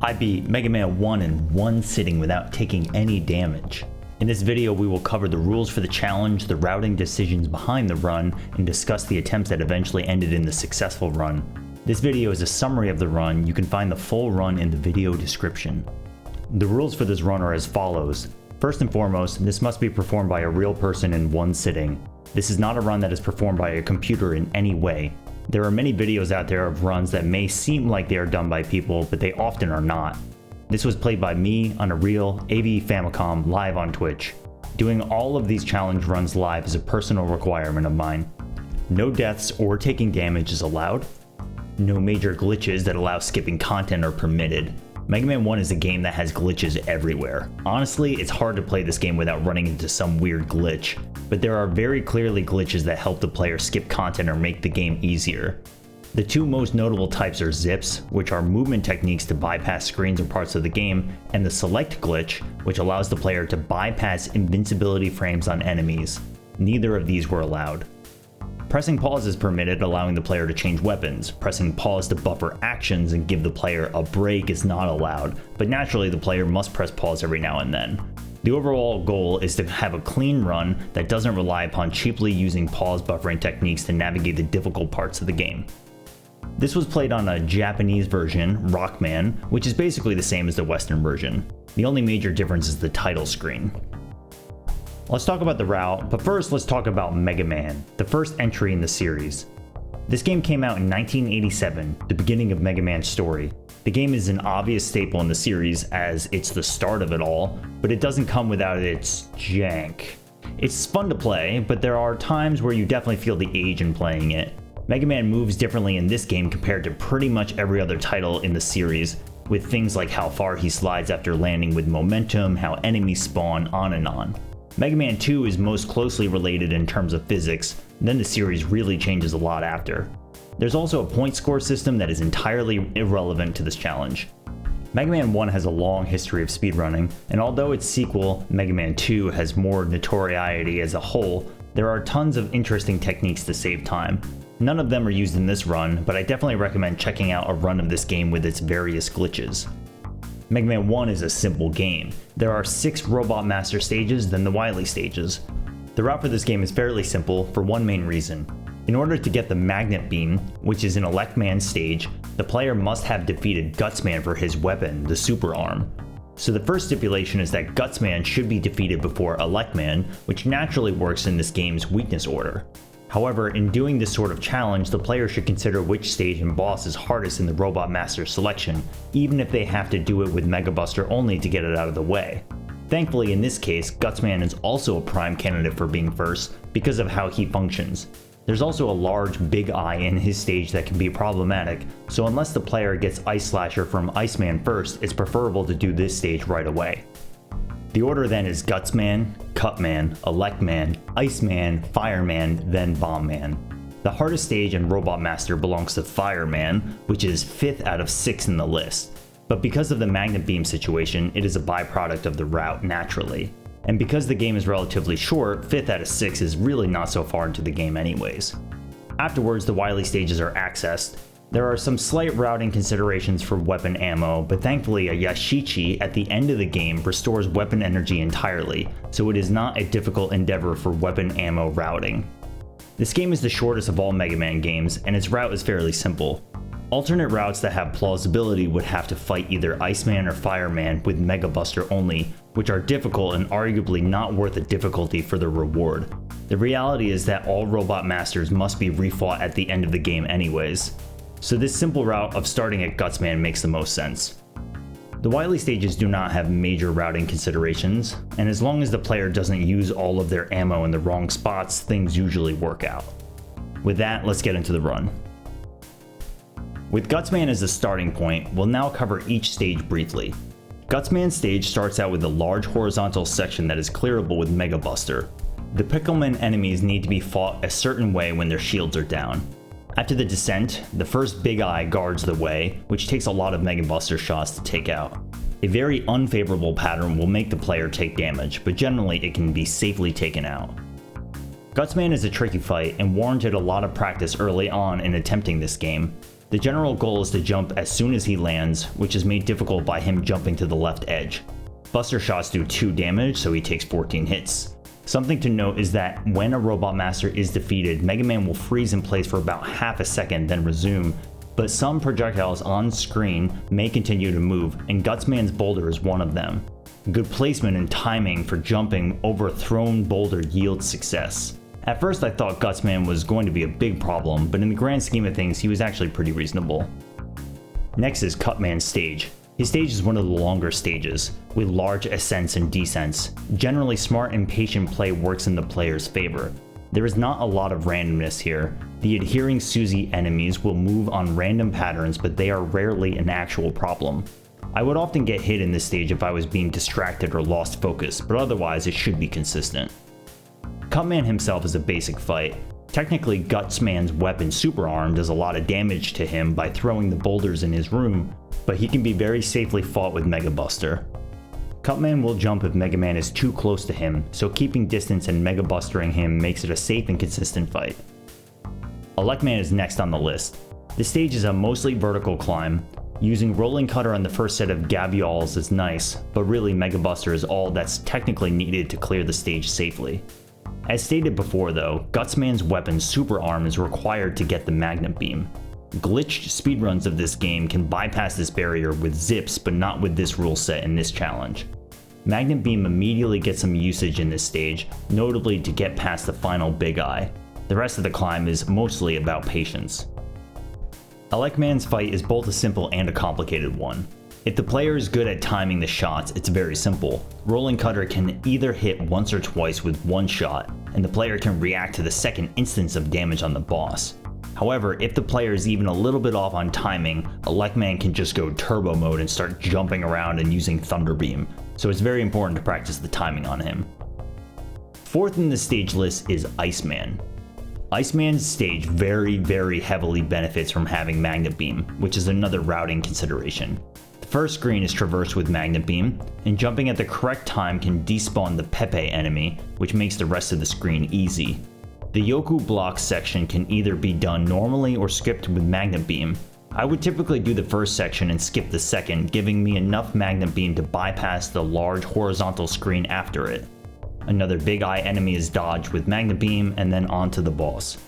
I beat Mega Man 1 in one sitting without taking any damage. In this video we will cover the rules for the challenge, the routing decisions behind the run, and discuss the attempts that eventually ended in the successful run. This video is a summary of the run. You can find the full run in the video description. The rules for this run are as follows. First and foremost, this must be performed by a real person in one sitting. This is not a run that is performed by a computer in any way. There are many videos out there of runs that may seem like they are done by people, but they often are not. This was played by me on a real AV Famicom live on Twitch. Doing all of these challenge runs live is a personal requirement of mine. No deaths or taking damage is allowed. No major glitches that allow skipping content are permitted. Mega Man 1 is a game that has glitches everywhere. Honestly, it's hard to play this game without running into some weird glitch, but there are very clearly glitches that help the player skip content or make the game easier. The two most notable types are zips, which are movement techniques to bypass screens or parts of the game, and the select glitch, which allows the player to bypass invincibility frames on enemies. Neither of these were allowed. Pressing pause is permitted, allowing the player to change weapons. Pressing pause to buffer actions and give the player a break is not allowed, but naturally the player must press pause every now and then. The overall goal is to have a clean run that doesn't rely upon cheaply using pause buffering techniques to navigate the difficult parts of the game. This was played on a Japanese version, Rockman, which is basically the same as the Western version. The only major difference is the title screen. Let's talk about the route, but first let's talk about Mega Man, the first entry in the series. This game came out in 1987, the beginning of Mega Man's story. The game is an obvious staple in the series as it's the start of it all, but it doesn't come without its jank. It's fun to play, but there are times where you definitely feel the age in playing it. Mega Man moves differently in this game compared to pretty much every other title in the series, with things like how far he slides after landing with momentum, how enemies spawn, on and on. Mega Man 2 is most closely related in terms of physics, then the series really changes a lot after. There's also a point score system that is entirely irrelevant to this challenge. Mega Man 1 has a long history of speedrunning, and although its sequel, Mega Man 2, has more notoriety as a whole, there are tons of interesting techniques to save time. None of them are used in this run, but I definitely recommend checking out a run of this game with its various glitches. Mega Man 1 is a simple game. There are 6 Robot Master stages, then the Wily stages. The route for this game is fairly simple for one main reason. In order to get the Magnet Beam, which is an Elect Man stage, the player must have defeated Gutsman for his weapon, the Super Arm. So the first stipulation is that Gutsman should be defeated before Elect Man, which naturally works in this game's weakness order. However, in doing this sort of challenge, the player should consider which stage and boss is hardest in the Robot Master selection, even if they have to do it with Mega Buster only to get it out of the way. Thankfully, in this case, Gutsman is also a prime candidate for being first because of how he functions. There's also a large Big Eye in his stage that can be problematic, so unless the player gets Ice Slasher from Iceman first, it's preferable to do this stage right away. The order then is Gutsman, Cutman, Electman, Iceman, Fireman, then Bombman. The hardest stage in Robot Master belongs to Fireman, which is 5th out of 6 in the list. But because of the Magnet Beam situation, it is a byproduct of the route naturally. And because the game is relatively short, 5th out of 6 is really not so far into the game anyways. Afterwards, the Wily stages are accessed. There are some slight routing considerations for weapon ammo, but thankfully a Yashichi at the end of the game restores weapon energy entirely, so it is not a difficult endeavor for weapon ammo routing. This game is the shortest of all Mega Man games, and its route is fairly simple. Alternate routes that have plausibility would have to fight either Iceman or Fireman with Mega Buster only, which are difficult and arguably not worth the difficulty for the reward. The reality is that all Robot Masters must be refought at the end of the game anyways. So this simple route of starting at Gutsman makes the most sense. The Wily stages do not have major routing considerations, and as long as the player doesn't use all of their ammo in the wrong spots, things usually work out. With that, let's get into the run. With Gutsman as the starting point, we'll now cover each stage briefly. Gutsman's stage starts out with a large horizontal section that is clearable with Mega Buster. The Pickleman enemies need to be fought a certain way when their shields are down. After the descent, the first Big Eye guards the way, which takes a lot of Mega Buster shots to take out. A very unfavorable pattern will make the player take damage, but generally it can be safely taken out. Gutsman is a tricky fight and warranted a lot of practice early on in attempting this game. The general goal is to jump as soon as he lands, which is made difficult by him jumping to the left edge. Buster shots do 2 damage, so he takes 14 hits. Something to note is that when a Robot Master is defeated, Mega Man will freeze in place for about half a second, then resume, but some projectiles on screen may continue to move, and Gutsman's boulder is one of them. Good placement and timing for jumping over a thrown boulder yields success. At first I thought Gutsman was going to be a big problem, but in the grand scheme of things he was actually pretty reasonable. Next is Cutman's stage. His stage is one of the longer stages, with large ascents and descents. Generally, smart and patient play works in the player's favor. There is not a lot of randomness here. The adhering Suzy enemies will move on random patterns, but they are rarely an actual problem. I would often get hit in this stage if I was being distracted or lost focus, but otherwise it should be consistent. Cutman himself is a basic fight. Technically, Gutsman's weapon Super Arm does a lot of damage to him by throwing the boulders in his room, but he can be very safely fought with Mega Buster. Cutman will jump if Mega Man is too close to him, so keeping distance and Mega Bustering him makes it a safe and consistent fight. Electman is next on the list. This stage is a mostly vertical climb. Using Rolling Cutter on the first set of Gabioles is nice, but really Mega Buster is all that's technically needed to clear the stage safely. As stated before though, Gutsman's weapon Super Arm is required to get the Magnet Beam. Glitched speedruns of this game can bypass this barrier with zips, but not with this rule set in this challenge. Magnet Beam immediately gets some usage in this stage, notably to get past the final Big Eye. The rest of the climb is mostly about patience. Electman's fight is both a simple and a complicated one. If the player is good at timing the shots, it's very simple. Rolling Cutter can either hit once or twice with one shot, and the player can react to the second instance of damage on the boss. However, if the player is even a little bit off on timing, Electman can just go turbo mode and start jumping around and using Thunder Beam, so it's very important to practice the timing on him. Fourth in the stage list is Iceman. Iceman's stage very heavily benefits from having Magnet Beam, which is another routing consideration. The first screen is traversed with Magnet Beam, and jumping at the correct time can despawn the Pepe enemy, which makes the rest of the screen easy. The Yoku block section can either be done normally or skipped with Magnet Beam. I would typically do the first section and skip the second, giving me enough Magnet Beam to bypass the large horizontal screen after it. Another Big Eye enemy is dodged with Magnet Beam and then on to the boss.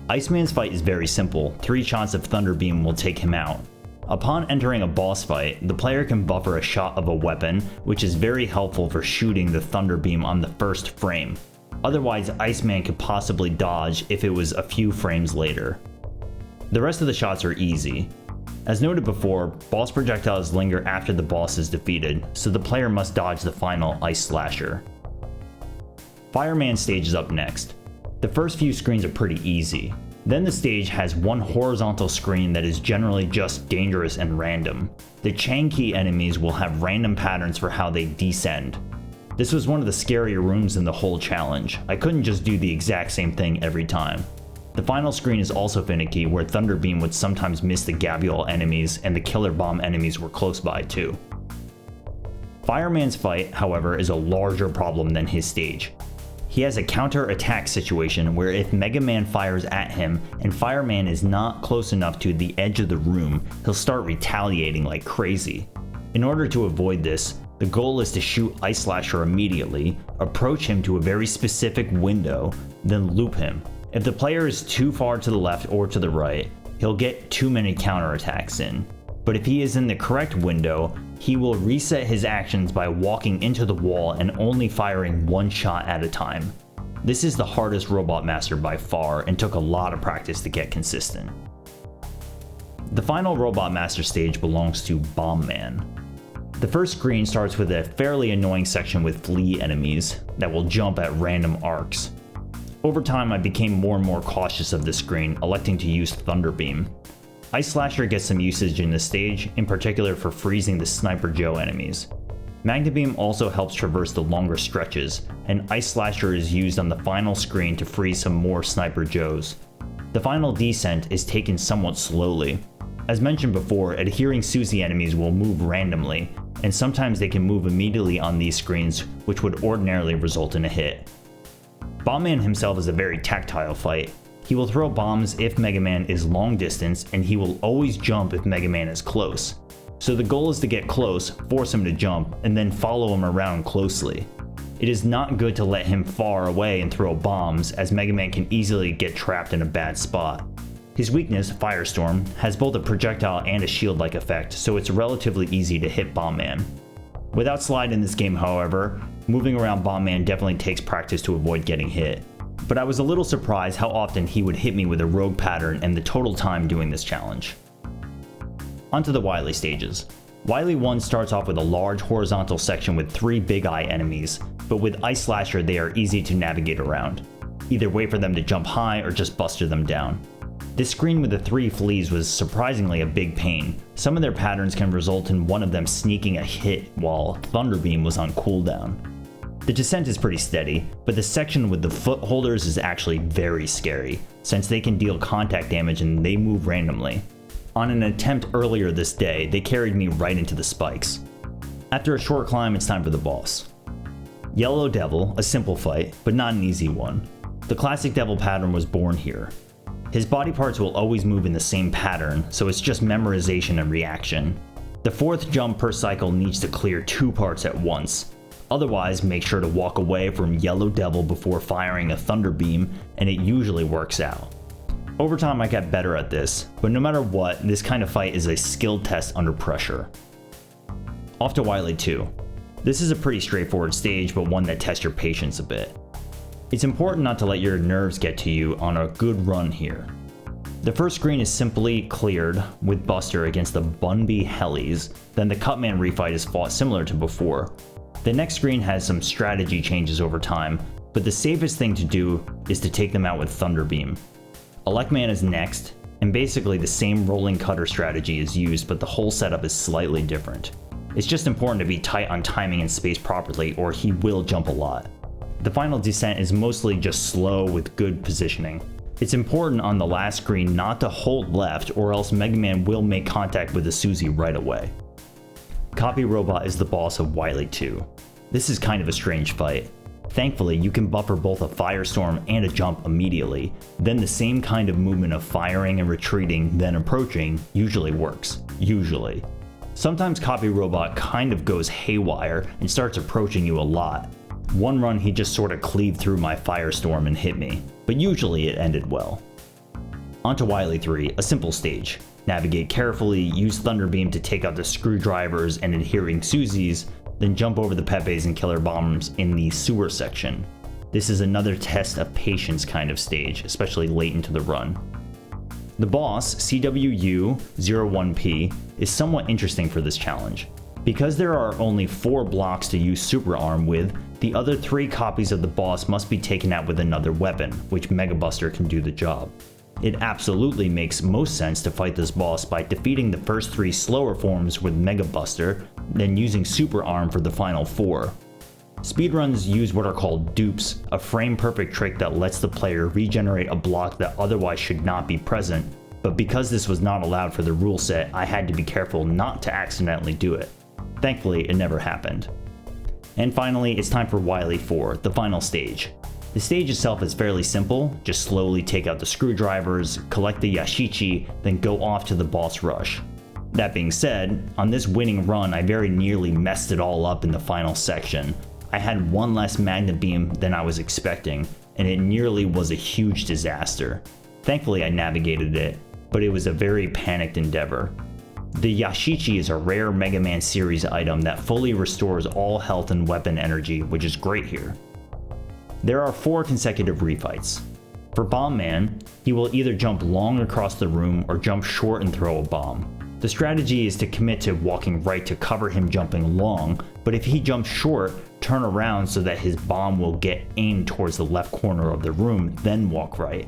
Iceman's fight is very simple. 3 shots of Thunder Beam will take him out. Upon entering a boss fight, the player can buffer a shot of a weapon, which is very helpful for shooting the Thunder Beam on the first frame. Otherwise, Iceman could possibly dodge if it was a few frames later. The rest of the shots are easy. As noted before, boss projectiles linger after the boss is defeated, so the player must dodge the final Ice Slasher. Fireman's stage is up next. The first few screens are pretty easy. Then the stage has one horizontal screen that is generally just dangerous and random. The Chanki enemies will have random patterns for how they descend. This was one of the scarier rooms in the whole challenge. I couldn't just do the exact same thing every time. The final screen is also finicky, where Thunder Beam would sometimes miss the Gabiole enemies and the Killer Bomb enemies were close by too. Fireman's fight, however, is a larger problem than his stage. He has a counter-attack situation where if Mega Man fires at him and Fireman is not close enough to the edge of the room, he'll start retaliating like crazy. In order to avoid this, the goal is to shoot Ice Slasher immediately, approach him to a very specific window, then loop him. If the player is too far to the left or to the right, he'll get too many counterattacks in. But if he is in the correct window, he will reset his actions by walking into the wall and only firing one shot at a time. This is the hardest Robot Master by far and took a lot of practice to get consistent. The final Robot Master stage belongs to Bomb Man. The first screen starts with a fairly annoying section with flea enemies that will jump at random arcs. Over time I became more and more cautious of this screen, electing to use Thunder Beam. Ice Slasher gets some usage in this stage, in particular for freezing the Sniper Joe enemies. Magnet Beam also helps traverse the longer stretches, and Ice Slasher is used on the final screen to freeze some more Sniper Joes. The final descent is taken somewhat slowly. As mentioned before, adhering Suzy enemies will move randomly, and sometimes they can move immediately on these screens, which would ordinarily result in a hit. Bomb Man himself is a very tactile fight. He will throw bombs if Mega Man is long distance, and he will always jump if Mega Man is close. So the goal is to get close, force him to jump, and then follow him around closely. It is not good to let him far away and throw bombs, as Mega Man can easily get trapped in a bad spot. His weakness, Firestorm, has both a projectile and a shield-like effect, so it's relatively easy to hit Bomb Man. Without slide in this game, however, moving around Bomb Man definitely takes practice to avoid getting hit. But I was a little surprised how often he would hit me with a rogue pattern and the total time doing this challenge. Onto the Wily stages. Wily 1 starts off with a large horizontal section with 3 Big Eye enemies, but with Ice Slasher they are easy to navigate around. Either wait for them to jump high or just buster them down. This screen with the 3 fleas was surprisingly a big pain. Some of their patterns can result in one of them sneaking a hit while Thunder Beam was on cooldown. The descent is pretty steady, but the section with the foot holders is actually very scary, since they can deal contact damage and they move randomly. On an attempt earlier this day, they carried me right into the spikes. After a short climb, it's time for the boss. Yellow Devil, a simple fight, but not an easy one. The classic Devil pattern was born here. His body parts will always move in the same pattern, so it's just memorization and reaction. The 4th jump per cycle needs to clear 2 parts at once. Otherwise, make sure to walk away from Yellow Devil before firing a Thunder Beam, and it usually works out. Over time I got better at this, but no matter what, this kind of fight is a skill test under pressure. Off to Wily 2. This is a pretty straightforward stage, but one that tests your patience a bit. It's important not to let your nerves get to you on a good run here. The first screen is simply cleared with Buster against the Bunby Hellies, then the Cutman refight is fought similar to before. The next screen has some strategy changes over time, but the safest thing to do is to take them out with Thunder Beam. Elecman is next, and basically the same rolling cutter strategy is used, but the whole setup is slightly different. It's just important to be tight on timing and space properly, or he will jump a lot. The final descent is mostly just slow with good positioning. It's important on the last screen not to hold left, or else Mega Man will make contact with the Suzy right away. Copy Robot is the boss of Wily 2. This is kind of a strange fight. Thankfully, you can buffer both a Firestorm and a jump immediately, then the same kind of movement of firing and retreating, then approaching, usually works. Usually. Sometimes Copy Robot kind of goes haywire and starts approaching you a lot. One run he just sort of cleaved through my Firestorm and hit me, but usually it ended well. Onto Wily 3, a simple stage. Navigate carefully, use Thunder Beam to take out the screwdrivers and adhering Suzys, then jump over the Pepes and Killer Bombs in the sewer section. This is another test of patience kind of stage, especially late into the run. The boss, CWU-01P, is somewhat interesting for this challenge. Because there are only 4 blocks to use Super Arm with, the other 3 copies of the boss must be taken out with another weapon, which Mega Buster can do the job. It absolutely makes most sense to fight this boss by defeating the first 3 slower forms with Mega Buster, then using Super Arm for the final 4. Speedruns use what are called dupes, a frame-perfect trick that lets the player regenerate a block that otherwise should not be present, but because this was not allowed for the rule set, I had to be careful not to accidentally do it. Thankfully, it never happened. And finally, it's time for Wily 4, the final stage. The stage itself is fairly simple, just slowly take out the screwdrivers, collect the Yashichi, then go off to the boss rush. That being said, on this winning run I very nearly messed it all up in the final section. I had one less Magna Beam than I was expecting, and it nearly was a huge disaster. Thankfully I navigated it, but it was a very panicked endeavor. The Yashichi is a rare Mega Man series item that fully restores all health and weapon energy, which is great here. There are 4 consecutive refights. For Bomb Man, he will either jump long across the room or jump short and throw a bomb. The strategy is to commit to walking right to cover him jumping long, but if he jumps short, turn around so that his bomb will get aimed towards the left corner of the room, then walk right.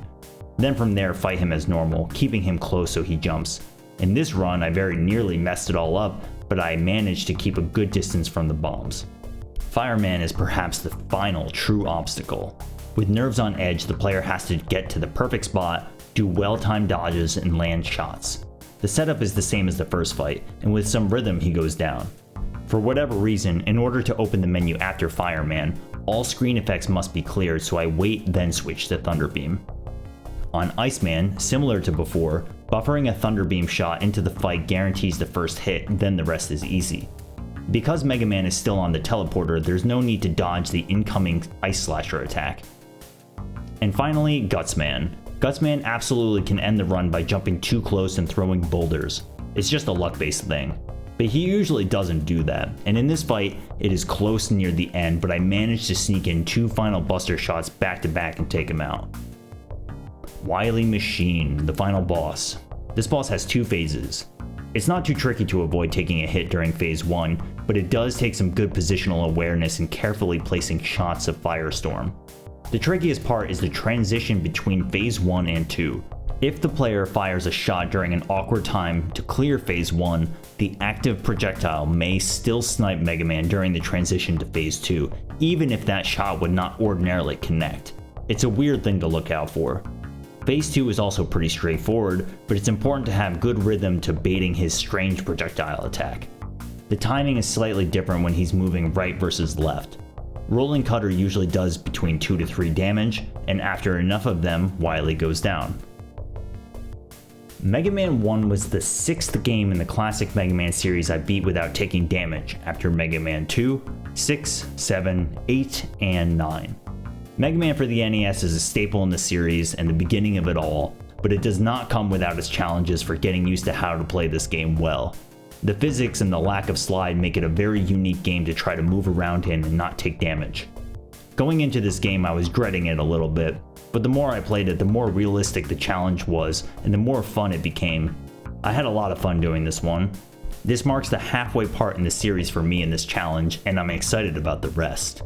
Then from there fight him as normal, keeping him close so he jumps. In this run I very nearly messed it all up, but I managed to keep a good distance from the bombs. Fireman is perhaps the final true obstacle. With nerves on edge, the player has to get to the perfect spot, do well-timed dodges, and land shots. The setup is the same as the first fight, and with some rhythm he goes down. For whatever reason, in order to open the menu after Fireman, all screen effects must be cleared, so I wait then switch to Thunder Beam. On Iceman, similar to before, buffering a Thunder Beam shot into the fight guarantees the first hit, then the rest is easy. Because Mega Man is still on the teleporter, there's no need to dodge the incoming Ice Slasher attack. And finally, Gutsman. Gutsman absolutely can end the run by jumping too close and throwing boulders. It's just a luck-based thing. But he usually doesn't do that, and in this fight, it is close near the end, but I managed to sneak in 2 final buster shots back to back and take him out. Wily Machine, the final boss. This boss has 2 phases. It's not too tricky to avoid taking a hit during phase 1, but it does take some good positional awareness and carefully placing shots of Firestorm. The trickiest part is the transition between phase 1 and 2. If the player fires a shot during an awkward time to clear phase 1, the active projectile may still snipe Mega Man during the transition to phase 2, even if that shot would not ordinarily connect. It's a weird thing to look out for. Phase 2 is also pretty straightforward, but it's important to have good rhythm to baiting his strange projectile attack. The timing is slightly different when he's moving right versus left. Rolling Cutter usually does between 2 to 3 damage, and after enough of them, Wily goes down. Mega Man 1 was the 6th game in the classic Mega Man series I beat without taking damage, after Mega Man 2, 6, 7, 8, and 9. Mega Man for the NES is a staple in the series and the beginning of it all, but it does not come without its challenges for getting used to how to play this game well. The physics and the lack of slide make it a very unique game to try to move around in and not take damage. Going into this game I was dreading it a little bit, but the more I played it, the more realistic the challenge was and the more fun it became. I had a lot of fun doing this one. This marks the halfway part in the series for me in this challenge, and I'm excited about the rest.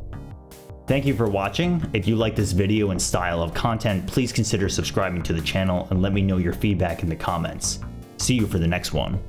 Thank you for watching. If you like this video and style of content, please consider subscribing to the channel and let me know your feedback in the comments. See you for the next one.